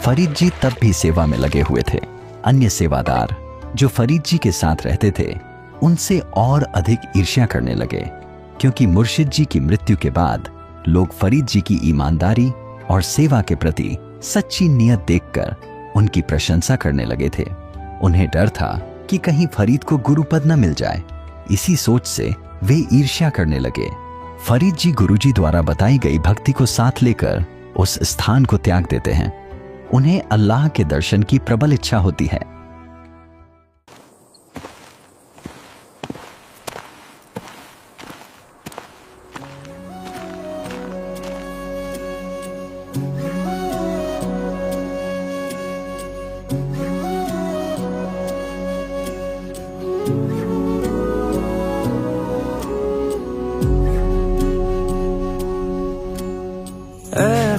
फरीद जी तब भी सेवा में लगे हुए थे। अन्य सेवादार जो फरीद जी के साथ रहते थे उनसे और अधिक ईर्ष्या करने लगे, क्योंकि मुर्शिद जी की मृत्यु के बाद लोग फरीद जी की ईमानदारी और सेवा के प्रति सच्ची नियत देखकर उनकी प्रशंसा करने लगे थे। उन्हें डर था कि कहीं फरीद को गुरुपद न मिल जाए। इसी सोच से वे ईर्ष्या करने लगे। फरीद जी गुरुजी द्वारा बताई गई भक्ति को साथ लेकर उस स्थान को त्याग देते हैं। उन्हें अल्लाह के दर्शन की प्रबल इच्छा होती है।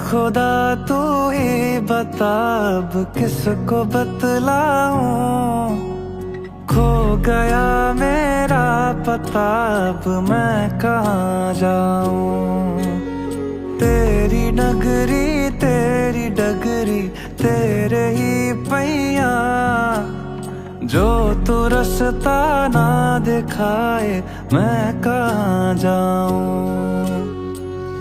खुदा तू ही बता अब किसको बतलाऊं, खो गया मेरा पता अब मैं कहाँ जाऊं। तेरी नगरी तेरी डगरी तेरे ही पैया, जो तू रास्ता ना दिखाए मैं कहाँ जाऊं।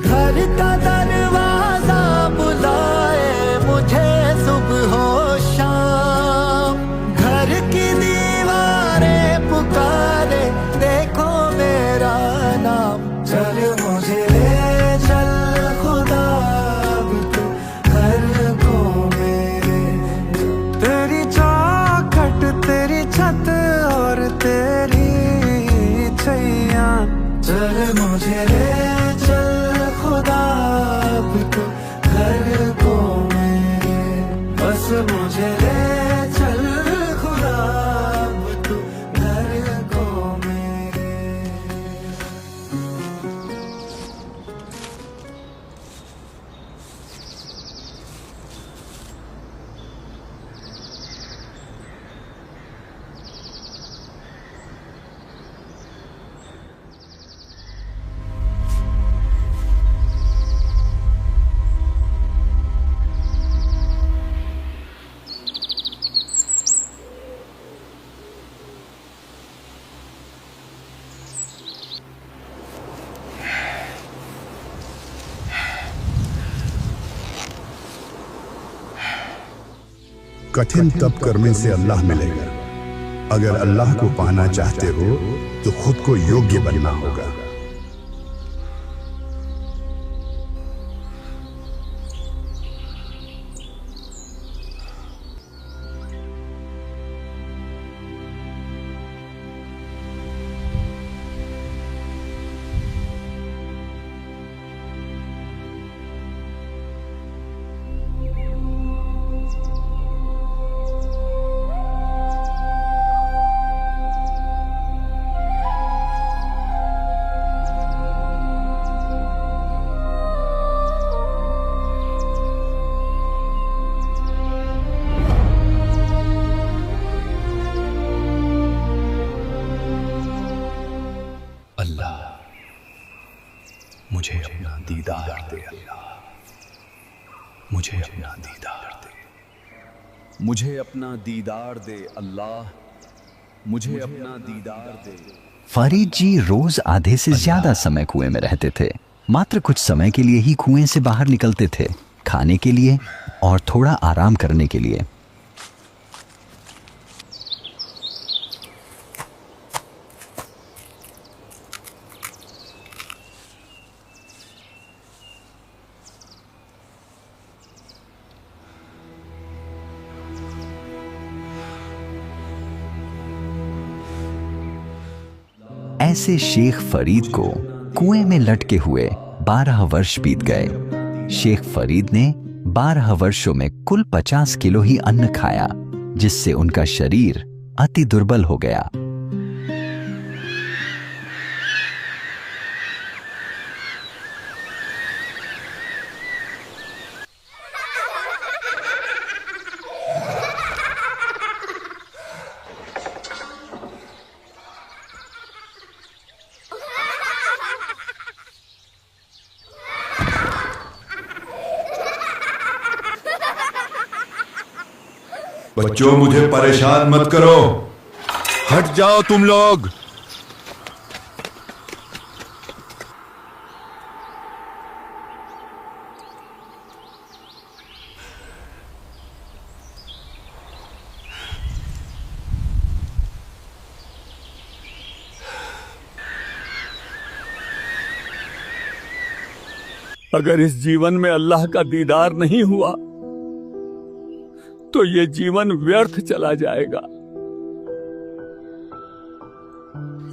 घर का दरवाजा बुलाए मुझे सुबह हो शाम, घर की दीवारें पुकारे देखो मेरा नाम। चल मुझे ले चल खुदा अब तू घर को मेरे, तेरी चौखट तेरी छत और तेरी छैया। चल मुझे ले खुदा अब तू घर को मेरे, बस मुझे ले चल खुदा अब तू घर को मेरे। कठिन तप करने से अल्लाह मिलेगा। अगर अल्लाह को पाना चाहते हो तो खुद को योग्य बनना होगा। मुझे अपना दीदार दे अल्लाह, मुझे अपना दीदार दे, मुझे अपना दीदार दे अल्लाह, मुझे अपना दीदार दे। फरीद जी रोज आधे से ज्यादा समय कुएं में रहते थे। मात्र कुछ समय के लिए ही कुएं से बाहर निकलते थे, खाने के लिए और थोड़ा आराम करने के लिए। ऐसे शेख फरीद को कुएं में लटके हुए 12 वर्ष बीत गए। शेख फरीद ने 12 वर्षों में कुल 50 किलो ही अन्न खाया, जिससे उनका शरीर अति दुर्बल हो गया। बच्चों, मुझे परेशान मत करो। हट जाओ तुम लोग। अगर इस जीवन में अल्लाह का दीदार नहीं हुआ तो ये जीवन व्यर्थ चला जाएगा।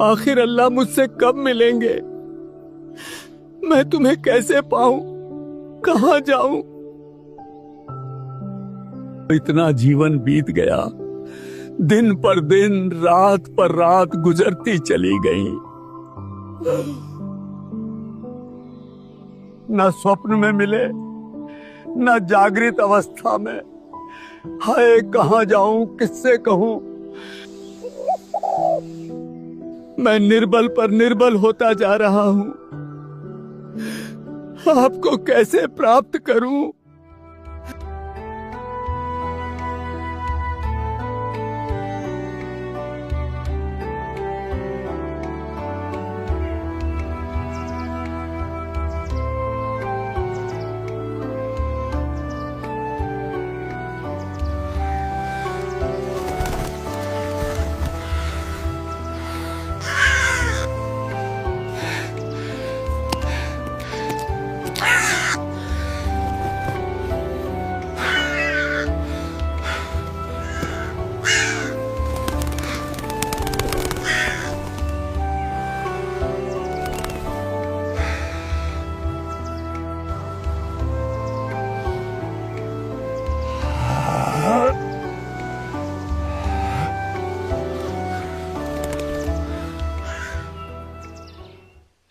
आखिर अल्लाह मुझसे कब मिलेंगे? मैं तुम्हें कैसे पाऊं? कहां जाऊं? इतना जीवन बीत गया, दिन पर दिन, रात पर रात गुजरती चली गई। न स्वप्न में मिले, न जागृत अवस्था में। हाय, कहां जाऊं, किससे कहूं? मैं निर्बल पर निर्बल होता जा रहा हूं। आपको कैसे प्राप्त करूं?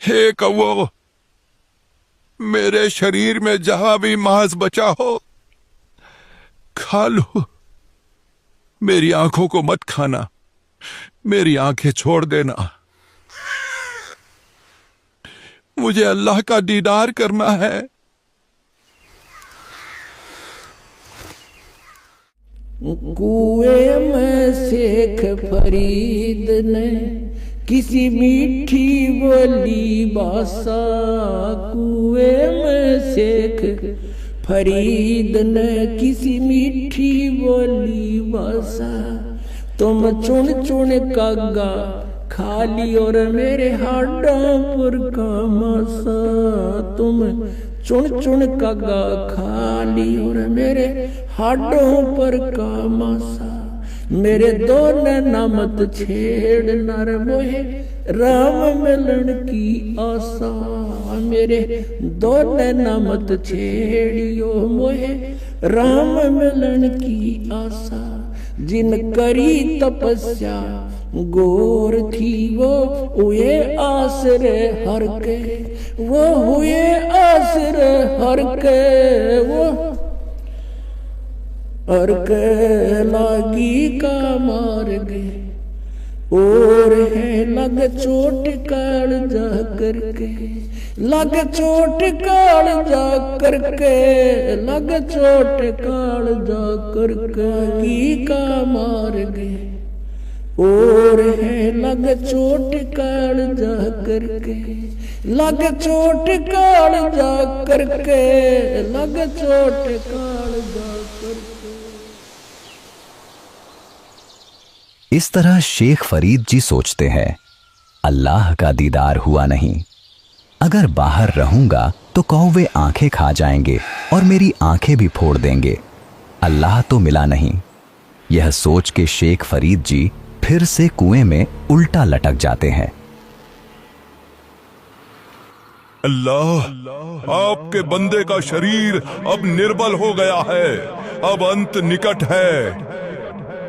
हे कौवो, मेरे शरीर में जहां भी मांस बचा हो खा लो। मेरी आंखों को मत खाना, मेरी आंखें छोड़ देना। मुझे अल्लाह का दीदार करना है। कुएं में शेख फरीद ने किसी मीठी बोली बासा। कुएं में शेख फरीद ने किसी मीठी बोली बासा। तुम चुन चुन कागा खाली और मेरे हाडों पर का मासा। तुम चुन चुन कागा खाली और मेरे हाडों पर का मासा। मेरे दो नैना मत छेड़ नर मोहे राम मिलन की आशा। मेरे दो नैना मत छेड़ियो मोहे राम मिलन की आशा। जिन करी तपस्या गोर थी वो हुए आसरे हर के। वो हुए आसरे हर के। वो हर के लागी का मार गए और है लग चोट काल जा करके। लग चोट काल जा करके। लग चोट काल जा करके की का मार गए और है लग चोट काल जा करके। लग चोट काल जा करके। लग चोट काल जा करके। इस तरह शेख फरीद जी सोचते हैं, अल्लाह का दीदार हुआ नहीं। अगर बाहर रहूंगा तो कौवे आंखें खा जाएंगे और मेरी आंखें भी फोड़ देंगे। अल्लाह तो मिला नहीं। यह सोच के शेख फरीद जी फिर से कुएं में उल्टा लटक जाते हैं। अल्लाह, आपके बंदे का शरीर अब निर्बल हो गया है। अब अंत निकट है।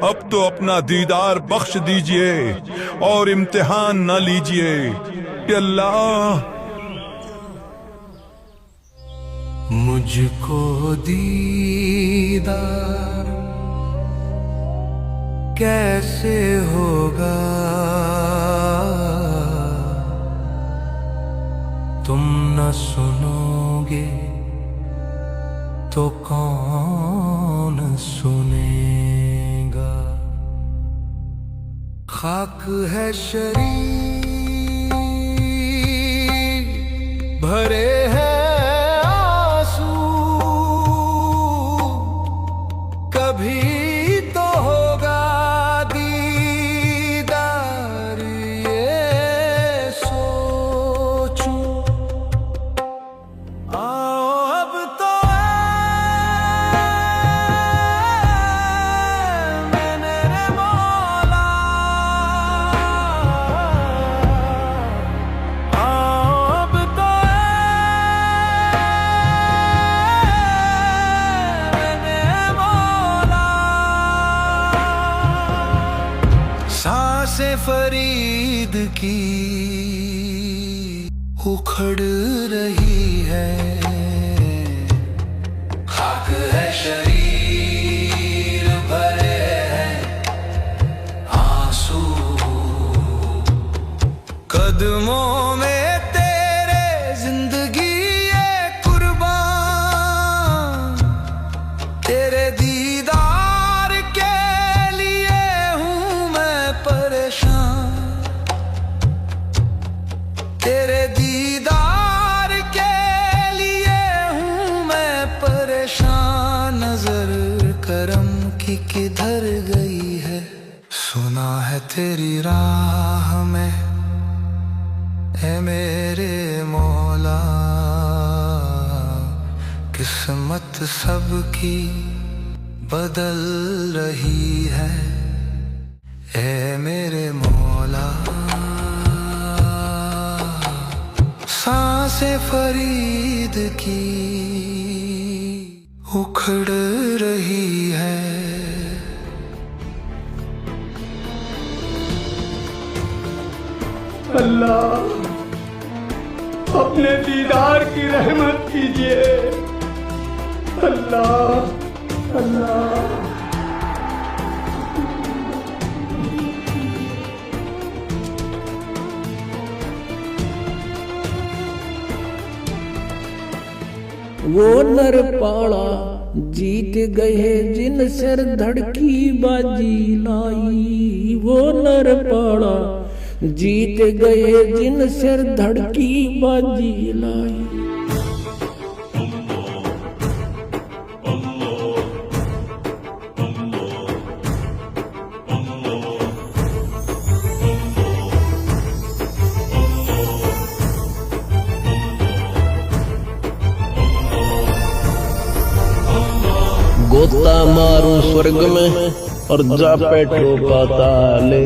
अब तो अपना दीदार बख्श दीजिए और इम्तिहान न लीजिए। अल्लाह, मुझको दीदार कैसे होगा? तुम न सुनोगे तो कौन सुनेगा? खाक है शरीर, भरे हैं आंसू, कभी तो होगा दीदार ये सोचूं। आओ अब तो मैंने रे मौला, आओ अब तो मैंने मौला। सांसें फरीद की उखड़ रही है, खाक है शरीर, भरे हैं आंसू, कदमों में तेरे जिंदगी ये कुर्बान, तेरे दीदार के लिए हूँ मैं परेशान, तेरे दीदार के लिए हूँ मैं परेशान। नजर करम की किधर गई है, सुना है तेरी राह में ए मेरे मौला। किस्मत सबकी बदल रही है ए मेरे मौला। सांसें फरीद की उखड़ रही है। अल्लाह अपने दीदार की रहमत कीजिए। अल्लाह अल्लाह वो नर पाड़ा जीत गए जिन सिर धड़की बाजी लाई, वो नर पाड़ा जीत गए जिन सिर धड़की बाजी लाई। गोता मारूं स्वर्ग में और जा बैठो पाताले,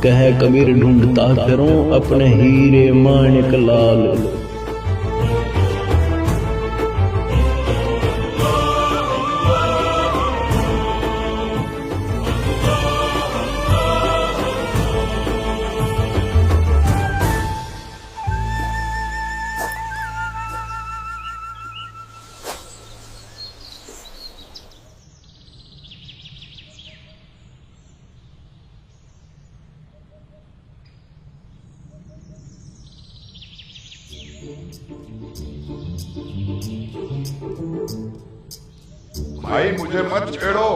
कह कबीर ढूंढता फिरूं अपने हीरे माणिक लाल। भाई मुझे मत छेड़ो,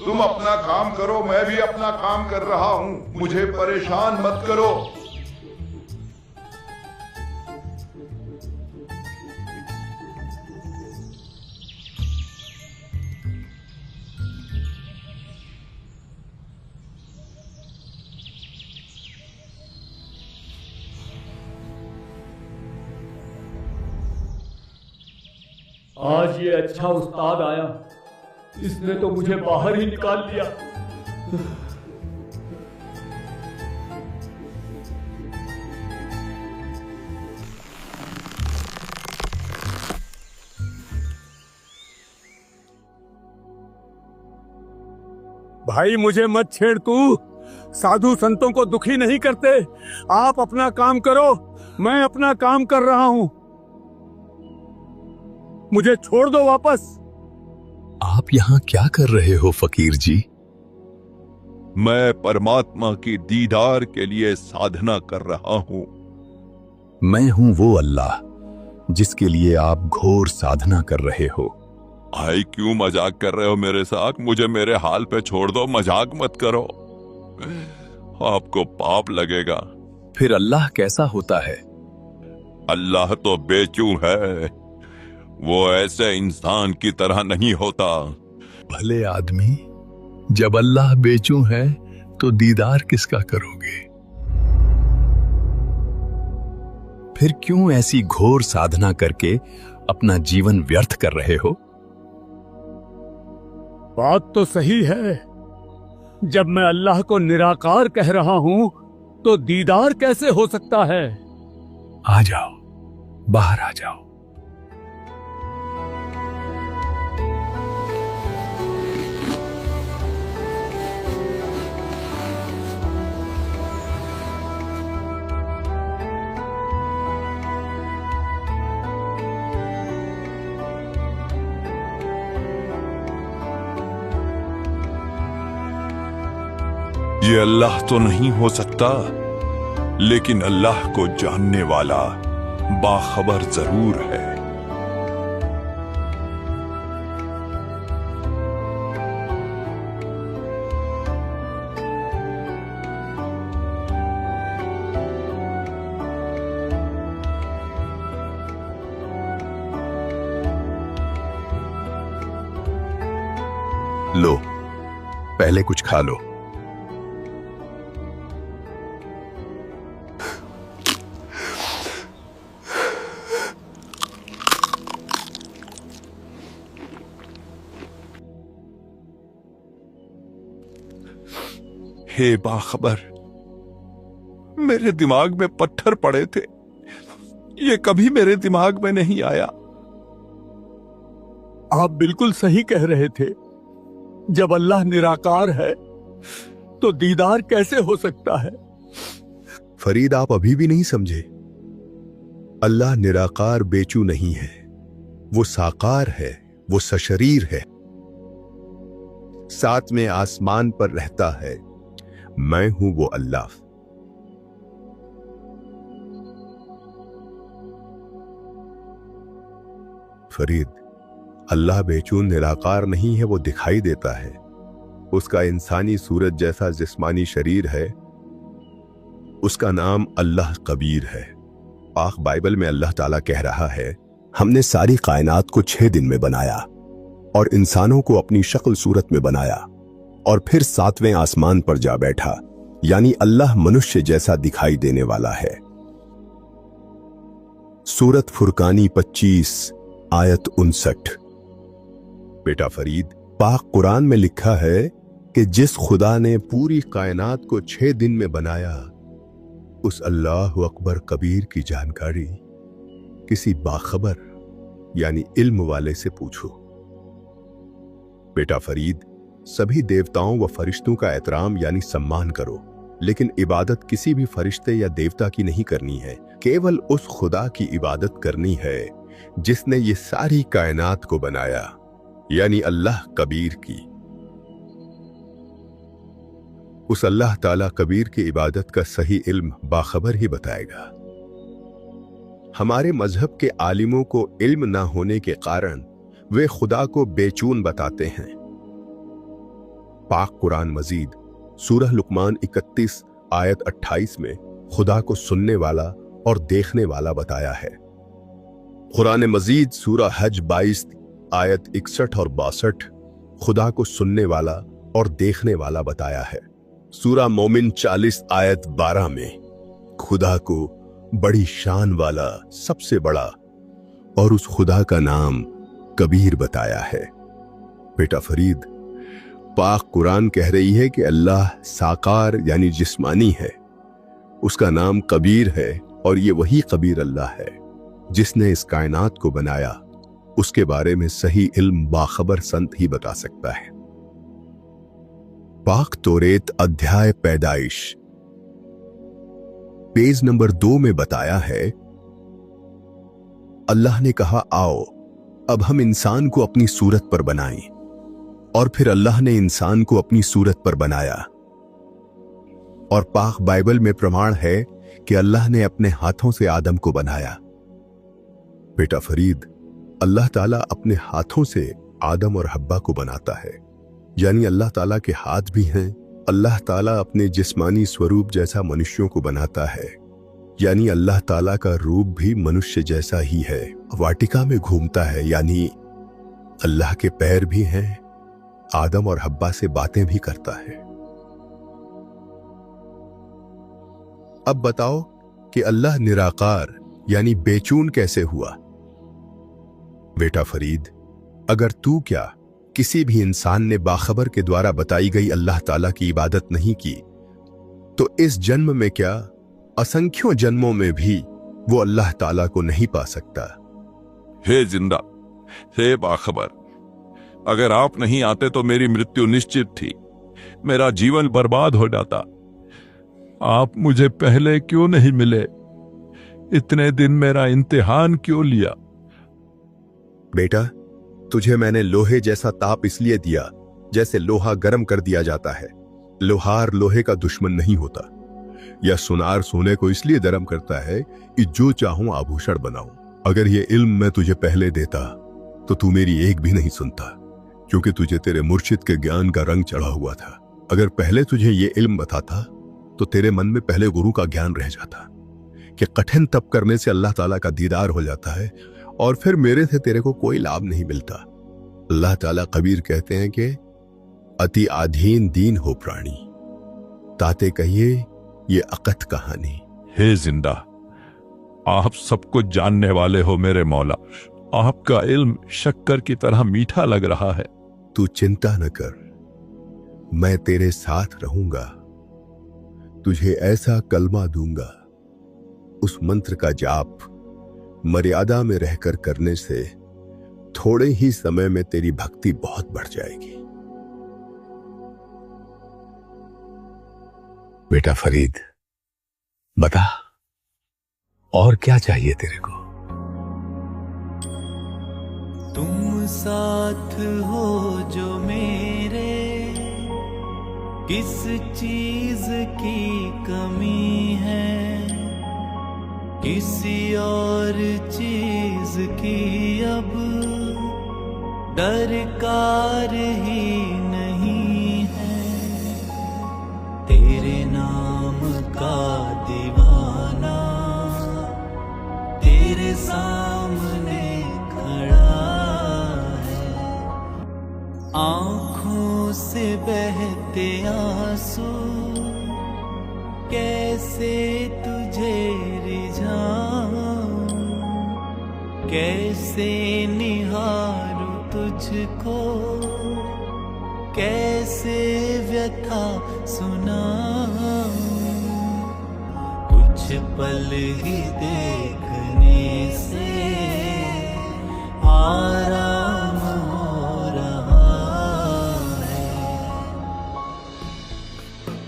तुम अपना काम करो, मैं भी अपना काम कर रहा हूं, मुझे परेशान मत करो। आज ये अच्छा उस्ताद आया, इसने तो मुझे बाहर ही निकाल दिया। भाई मुझे मत छेड़, तू साधु संतों को दुखी नहीं करते। आप अपना काम करो, मैं अपना काम कर रहा हूं, मुझे छोड़ दो वापस। आप यहाँ क्या कर रहे हो फकीर जी? मैं परमात्मा की दीदार के लिए साधना कर रहा हूं। मैं हूं वो अल्लाह जिसके लिए आप घोर साधना कर रहे हो। भाई क्यों मजाक कर रहे हो मेरे साथ? मुझे मेरे हाल पे छोड़ दो, मजाक मत करो, आपको पाप लगेगा। फिर अल्लाह कैसा होता है? अल्लाह तो बेचू है, वो ऐसे इंसान की तरह नहीं होता। भले आदमी, जब अल्लाह बेचू है तो दीदार किसका करोगे? फिर क्यों ऐसी घोर साधना करके अपना जीवन व्यर्थ कर रहे हो? बात तो सही है। जब मैं अल्लाह को निराकार कह रहा हूं तो दीदार कैसे हो सकता है? आ जाओ, बाहर आ जाओ। ये अल्लाह तो नहीं हो सकता, लेकिन अल्लाह को जानने वाला बाखबर जरूर है। लो, पहले कुछ खा लो। हे बाखबर, मेरे दिमाग में पत्थर पड़े थे, ये कभी मेरे दिमाग में नहीं आया। आप बिल्कुल सही कह रहे थे। जब अल्लाह निराकार है तो दीदार कैसे हो सकता है? फरीद, आप अभी भी नहीं समझे। अल्लाह निराकार बेचू नहीं है, वो साकार है, वो सशरीर है, साथ में आसमान पर रहता है। मैं हूं वो अल्लाह। फरीद, अल्लाह बेचून निराकार नहीं है, वो दिखाई देता है। उसका इंसानी सूरत जैसा जिस्मानी शरीर है। उसका नाम अल्लाह कबीर है। पाक बाइबल में अल्लाह ताला कह रहा है, हमने सारी कायनात को 6 दिन में बनाया और इंसानों को अपनी शक्ल सूरत में बनाया और फिर 7वें आसमान पर जा बैठा। यानी अल्लाह मनुष्य जैसा दिखाई देने वाला है। सूरत फुरकानी 25 आयत 59। बेटा फरीद, पाक कुरान में लिखा है कि जिस खुदा ने पूरी कायनात को 6 दिन में बनाया, उस अल्लाह अकबर कबीर की जानकारी किसी बाखबर यानी इल्म वाले से पूछो। बेटा फरीद, सभी देवताओं व फरिश्तों का एहतराम यानी सम्मान करो, लेकिन इबादत किसी भी फरिश्ते या देवता की नहीं करनी है। केवल उस खुदा की इबादत करनी है जिसने ये सारी कायनात को बनाया, यानी अल्लाह कबीर की। उस अल्लाह ताला कबीर की इबादत का सही इल्म बाखबर ही बताएगा। हमारे मजहब के आलिमों को इल्म ना होने के कारण वे खुदा को बेचून बताते हैं। पाक कुरान मजीद सूरह लुकमान 31 आयत 28 में खुदा को सुनने वाला और देखने वाला बताया है। कुरान मजीद सूरह हज 22 आयत 61 और 62 खुदा को सुनने वाला और देखने वाला बताया है। सूरह मोमिन 40 आयत 12 में खुदा को बड़ी शान वाला, सबसे बड़ा, और उस खुदा का नाम कबीर बताया है। बेटा फरीद, पाक कुरान कह रही है कि अल्लाह साकार यानी जिस्मानी है, उसका नाम कबीर है, और ये वही कबीर अल्लाह है जिसने इस कायनात को बनाया। उसके बारे में सही इल्म बाखबर संत ही बता सकता है। पाक तौरेत अध्याय पैदाइश पेज नंबर 2 में बताया है, अल्लाह ने कहा, आओ अब हम इंसान को अपनी सूरत पर बनाएं। और फिर अल्लाह ने इंसान को अपनी सूरत पर बनाया। और पाक बाइबल में प्रमाण है कि अल्लाह ने अपने हाथों से आदम को बनाया। बेटा फरीद, अल्लाह ताला अपने हाथों से आदम और हब्बा को बनाता है, यानी अल्लाह ताला के हाथ भी हैं। अल्लाह ताला अपने जिस्मानी स्वरूप जैसा मनुष्यों को बनाता है, यानी अल्लाह ताला का रूप भी मनुष्य जैसा ही है। वाटिका में घूमता है, यानी अल्लाह के पैर भी हैं। आदम और हब्बा से बातें भी करता है। अब बताओ कि अल्लाह निराकार यानी बेचून कैसे हुआ? बेटा फरीद, अगर तू क्या किसी भी इंसान ने बाखबर के द्वारा बताई गई अल्लाह ताला की इबादत नहीं की, तो इस जन्म में क्या असंख्यों जन्मों में भी वो अल्लाह ताला को नहीं पा सकता। हे जिंदा, हे बाखबर, अगर आप नहीं आते तो मेरी मृत्यु निश्चित थी, मेरा जीवन बर्बाद हो जाता। आप मुझे पहले क्यों नहीं मिले? इतने दिन मेरा इम्तिहान क्यों लिया? बेटा, तुझे मैंने लोहे जैसा ताप इसलिए दिया जैसे लोहा गर्म कर दिया जाता है। लोहार लोहे का दुश्मन नहीं होता, या सुनार सोने को इसलिए गर्म करता है कि जो चाहूं आभूषण बनाऊं। अगर ये इल्म मैं तुझे पहले देता तो तू मेरी एक भी नहीं सुनता, क्योंकि तुझे तेरे मुर्शिद के ज्ञान का रंग चढ़ा हुआ था। अगर पहले तुझे ये इल्म बताता तो तेरे मन में पहले गुरु का ज्ञान रह जाता कि कठिन तप करने से अल्लाह ताला का दीदार हो जाता है और फिर मेरे से तेरे को कोई लाभ नहीं मिलता। अल्लाह ताला कबीर कहते हैं कि अति आधीन दीन हो प्राणी, ताते कहिए ये अकत कहानी। हे जिंदा, आप सब कुछ जानने वाले हो मेरे मौला। आपका इल्म शक्कर की तरह मीठा लग रहा है। तू चिंता न कर, मैं तेरे साथ रहूंगा। तुझे ऐसा कलमा दूंगा, उस मंत्र का जाप मर्यादा में रहकर करने से थोड़े ही समय में तेरी भक्ति बहुत बढ़ जाएगी। बेटा फरीद, बता और क्या चाहिए तेरे को? तुम साथ हो जो मेरे, किस चीज की कमी है? किसी और चीज की अब दरकार ही नहीं है। तेरे नाम का दीवाना तेरे सामने खड़ा है। आँखों से बहते आंसू कैसे तुझे रिझाऊं, कैसे निहारूं तुझको, कैसे व्यथा सुनाऊं। कुछ पल ही देखने से आराम हो रहा है।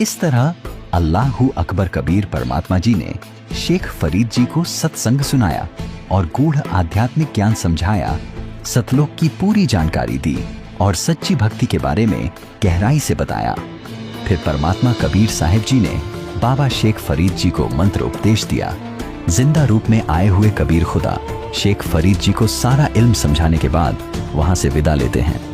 इस तरह अल्लाहू अकबर कबीर परमात्मा जी ने शेख फरीद जी को सत्संग सुनाया और गूढ़ आध्यात्मिक ज्ञान समझाया, सतलोक की पूरी जानकारी दी और सच्ची भक्ति के बारे में गहराई से बताया। फिर परमात्मा कबीर साहिब जी ने बाबा शेख फरीद जी को मंत्र उपदेश दिया। जिंदा रूप में आए हुए कबीर खुदा शेख फरीद जी को सारा इल्म समझाने के बाद वहां से विदा लेते हैं।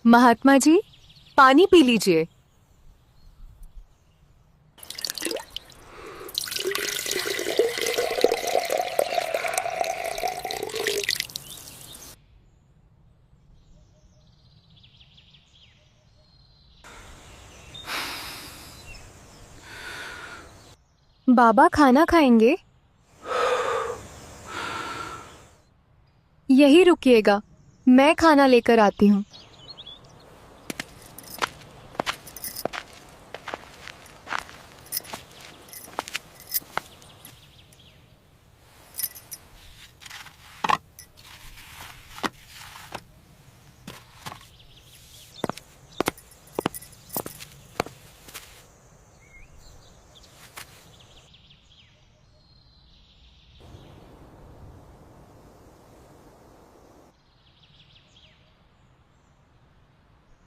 महात्मा जी, पानी पी लीजिए। बाबा खाना खाएंगे? यही रुकिएगा, मैं खाना लेकर आती हूँ।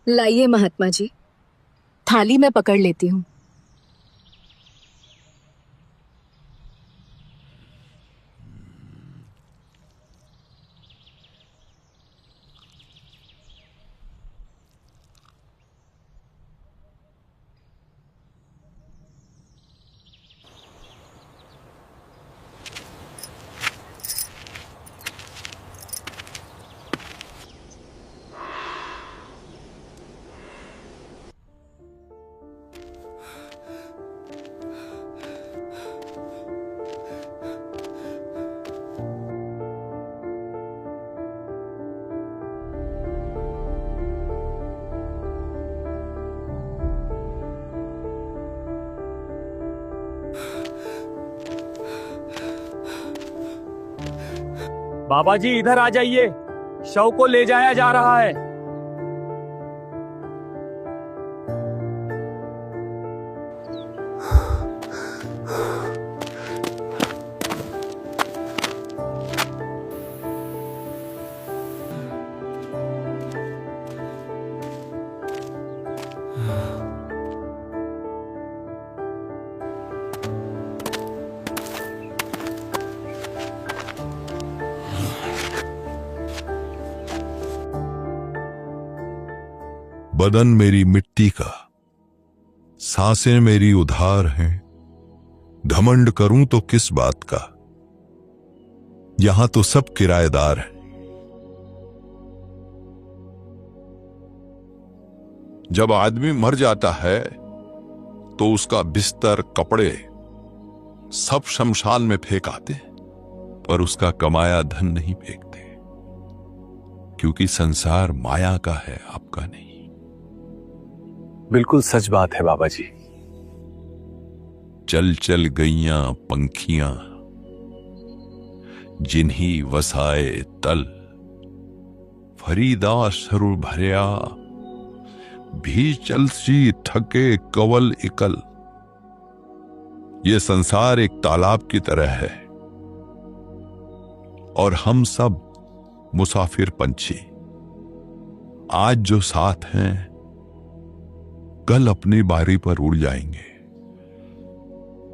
लाइए महात्मा जी, थाली में पकड़ लेती हूँ। बाबा जी इधर आ जाइए, शव को ले जाया जा रहा है। बदन मेरी मिट्टी का, सांसें मेरी उधार हैं। घमंड करूं तो किस बात का, यहां तो सब किराएदार हैं। जब आदमी मर जाता है तो उसका बिस्तर, कपड़े सब शमशान में फेंक आते, पर उसका कमाया धन नहीं फेंकते, क्योंकि संसार माया का है, आपका नहीं। बिल्कुल सच बात है बाबा जी। चल चल गईयां पंखियां, जिन्हीं वसाए तल। फरीदा सरुर भरिया, भी चलसी थके कवल इकल। ये संसार एक तालाब की तरह है और हम सब मुसाफिर पंछी। आज जो साथ हैं, कल अपनी बारी पर उड़ जाएंगे।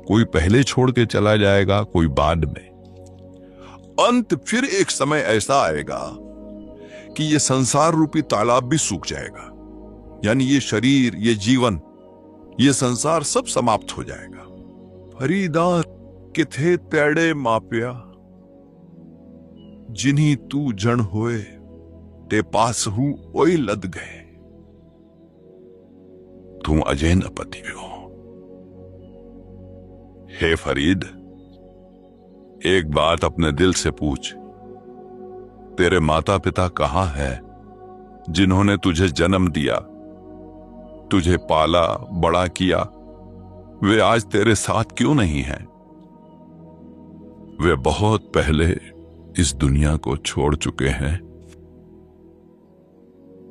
कोई पहले छोड़ के चला जाएगा, कोई बाद में। अंत फिर एक समय ऐसा आएगा कि ये संसार रूपी तालाब भी सूख जाएगा, यानी ये शरीर, ये जीवन, ये संसार सब समाप्त हो जाएगा। फरीदा किथे तेड़े मापिया, जिन्हीं तू जन होए, ते पास हूं ओई लद गए। तू अजय न पति हो। हे फरीद, एक बात अपने दिल से पूछ, तेरे माता पिता कहां हैं जिन्होंने तुझे जन्म दिया, तुझे पाला बड़ा किया? वे आज तेरे साथ क्यों नहीं हैं? वे बहुत पहले इस दुनिया को छोड़ चुके हैं।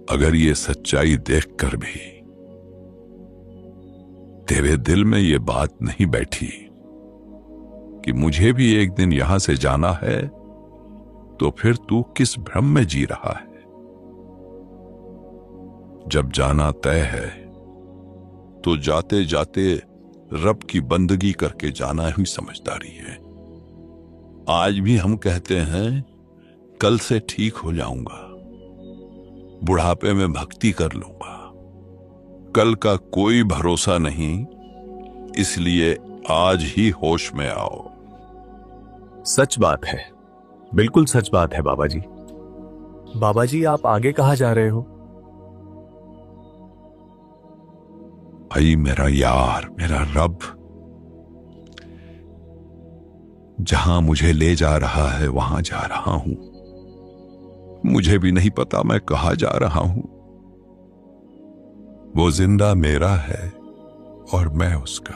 अगर ये सच्चाई देखकर भी तेरे दिल में ये बात नहीं बैठी कि मुझे भी एक दिन यहां से जाना है, तो फिर तू किस भ्रम में जी रहा है? जब जाना तय है तो जाते जाते रब की बंदगी करके जाना ही समझदारी है। आज भी हम कहते हैं कल से ठीक हो जाऊंगा, बुढ़ापे में भक्ति कर लूंगा। कल का कोई भरोसा नहीं, इसलिए आज ही होश में आओ। सच बात है, बिल्कुल सच बात है बाबा जी। बाबा जी, आप आगे कहाँ जा रहे हो? भाई मेरा यार, मेरा रब, जहां मुझे ले जा रहा है वहां जा रहा हूं। मुझे भी नहीं पता मैं कहां जा रहा हूं। वो जिंदा मेरा है और मैं उसका।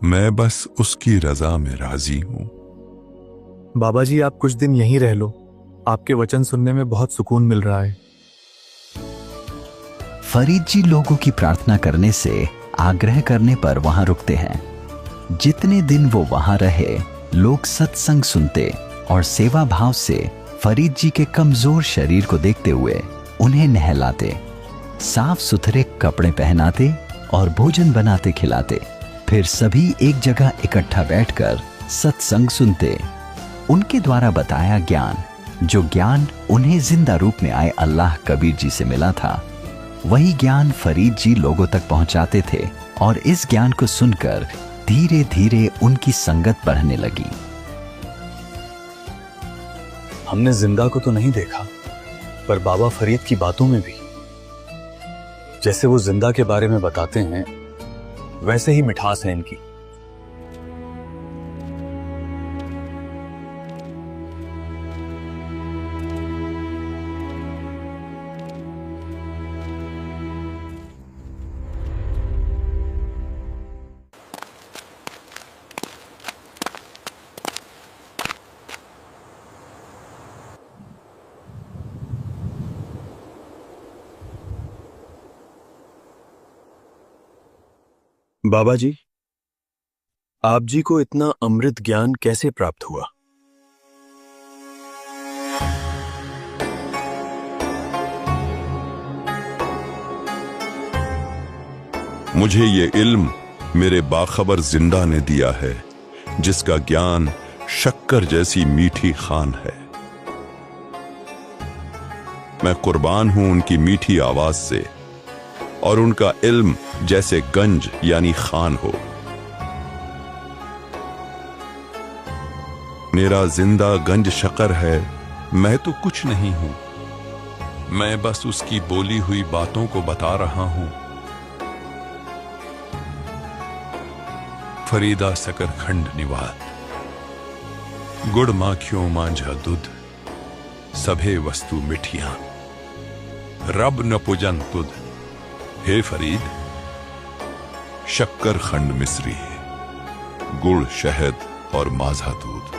मैं बस उसकी रजा में राजी हूं। बाबा जी, आप कुछ दिन यहीं रह लो। आपके वचन सुनने में बहुत सुकून मिल रहा है। फरीद जी लोगों की प्रार्थना करने से आग्रह करने पर वहां रुकते हैं। जितने दिन वो वहां रहे, लोग सत्संग सुनते और सेवा भाव से फरीद जी के कमजोर शरीर को देखते हुए उन्हें नहलाते, साफ सुथरे कपड़े पहनाते और भोजन बनाते खिलाते। फिर सभी एक जगह इकट्ठा बैठकर सत्संग सुनते। उनके द्वारा बताया ज्ञान, जो ज्ञान उन्हें जिंदा रूप में आए अल्लाह कबीर जी से मिला था, वही ज्ञान फरीद जी लोगों तक पहुंचाते थे और इस ज्ञान को सुनकर धीरे धीरे उनकी संगत बढ़ने लगी। हमने जिंदा को तो नहीं देखा, पर बाबा फरीद की बातों में भी जैसे वो जिंदा के बारे में बताते हैं, वैसे ही मिठास है इनकी। बाबा जी, आप जी को इतना अमृत ज्ञान कैसे प्राप्त हुआ? मुझे ये इल्म मेरे बाखबर जिंदा ने दिया है, जिसका ज्ञान शक्कर जैसी मीठी खान है। मैं कुर्बान हूं उनकी मीठी आवाज से, और उनका इल्म जैसे गंज यानी खान हो। मेरा जिंदा गंज शक्कर है, मैं तो कुछ नहीं हूं। मैं बस उसकी बोली हुई बातों को बता रहा हूं। फरीदा सकरखंड निवात, गुड़ माखियों मांझा दूध, सभे वस्तु मिठियां, रब न पुजन तुद। हे फरीद, शक्कर खंड मिश्री, गुड़ शहद और माझा दूध,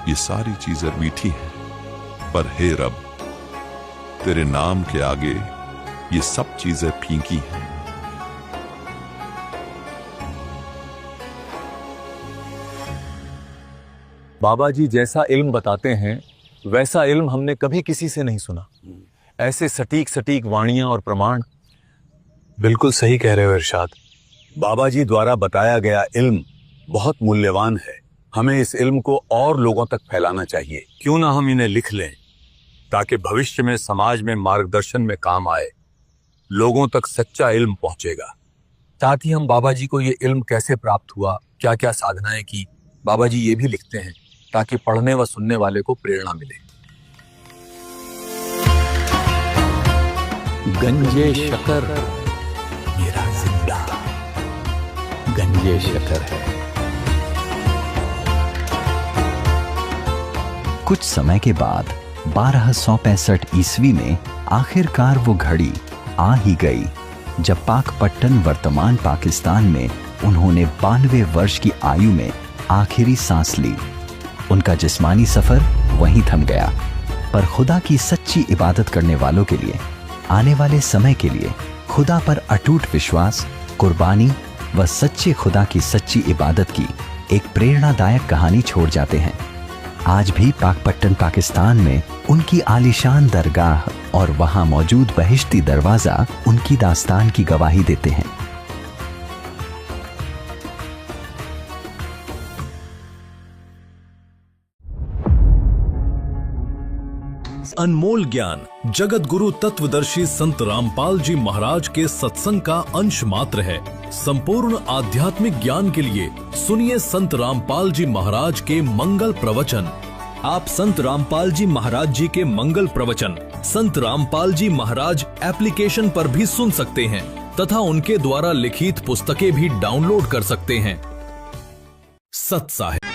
ये सारी चीजें मीठी हैं, पर हे रब, तेरे नाम के आगे ये सब चीजें फीकी हैं। बाबा जी जैसा इल्म बताते हैं, वैसा इल्म हमने कभी किसी से नहीं सुना। ऐसे सटीक सटीक वाणियां और प्रमाण। बिल्कुल सही कह रहे हो इरशाद। बाबा जी द्वारा बताया गया इल्म बहुत मूल्यवान है। हमें इस इल्म को और लोगों तक फैलाना चाहिए। क्यों ना हम इन्हें लिख लें, ताकि भविष्य में समाज में मार्गदर्शन में काम आए। लोगों तक सच्चा इल्म पहुंचेगा। साथ ही हम बाबा जी को ये इल्म कैसे प्राप्त हुआ, क्या क्या साधनाएं की, बाबा जी ये भी लिखते हैं, ताकि पढ़ने व सुनने वाले को प्रेरणा मिले। गंजे शकर मेरा जिंदा गंजे शकर है। कुछ समय के बाद 1265 ईस्वी में आखिरकार वो घड़ी आ ही गई, जब पाकपट्टन वर्तमान पाकिस्तान में उन्होंने 92 वर्ष की आयु में आखिरी सांस ली। उनका जिस्मानी सफर वहीं थम गया, पर खुदा की सच्ची इबादत करने वालों के लिए आने वाले समय के लिए खुदा पर अटूट विश्वास, कुर्बानी व सच्चे खुदा की सच्ची इबादत की एक प्रेरणादायक कहानी छोड़ जाते हैं। आज भी पाकपट्टन पाकिस्तान में उनकी आलीशान दरगाह और वहां मौजूद बहिश्ती दरवाजा उनकी दास्तान की गवाही देते हैं। अनमोल ज्ञान जगत गुरु तत्वदर्शी संत रामपाल जी महाराज के सत्संग का अंश मात्र है। संपूर्ण आध्यात्मिक ज्ञान के लिए सुनिए संत रामपाल जी महाराज के मंगल प्रवचन। आप संत रामपाल जी महाराज जी के मंगल प्रवचन संत रामपाल जी महाराज एप्लीकेशन पर भी सुन सकते हैं तथा उनके द्वारा लिखित पुस्तकें भी डाउनलोड कर सकते हैं। सत साहिब।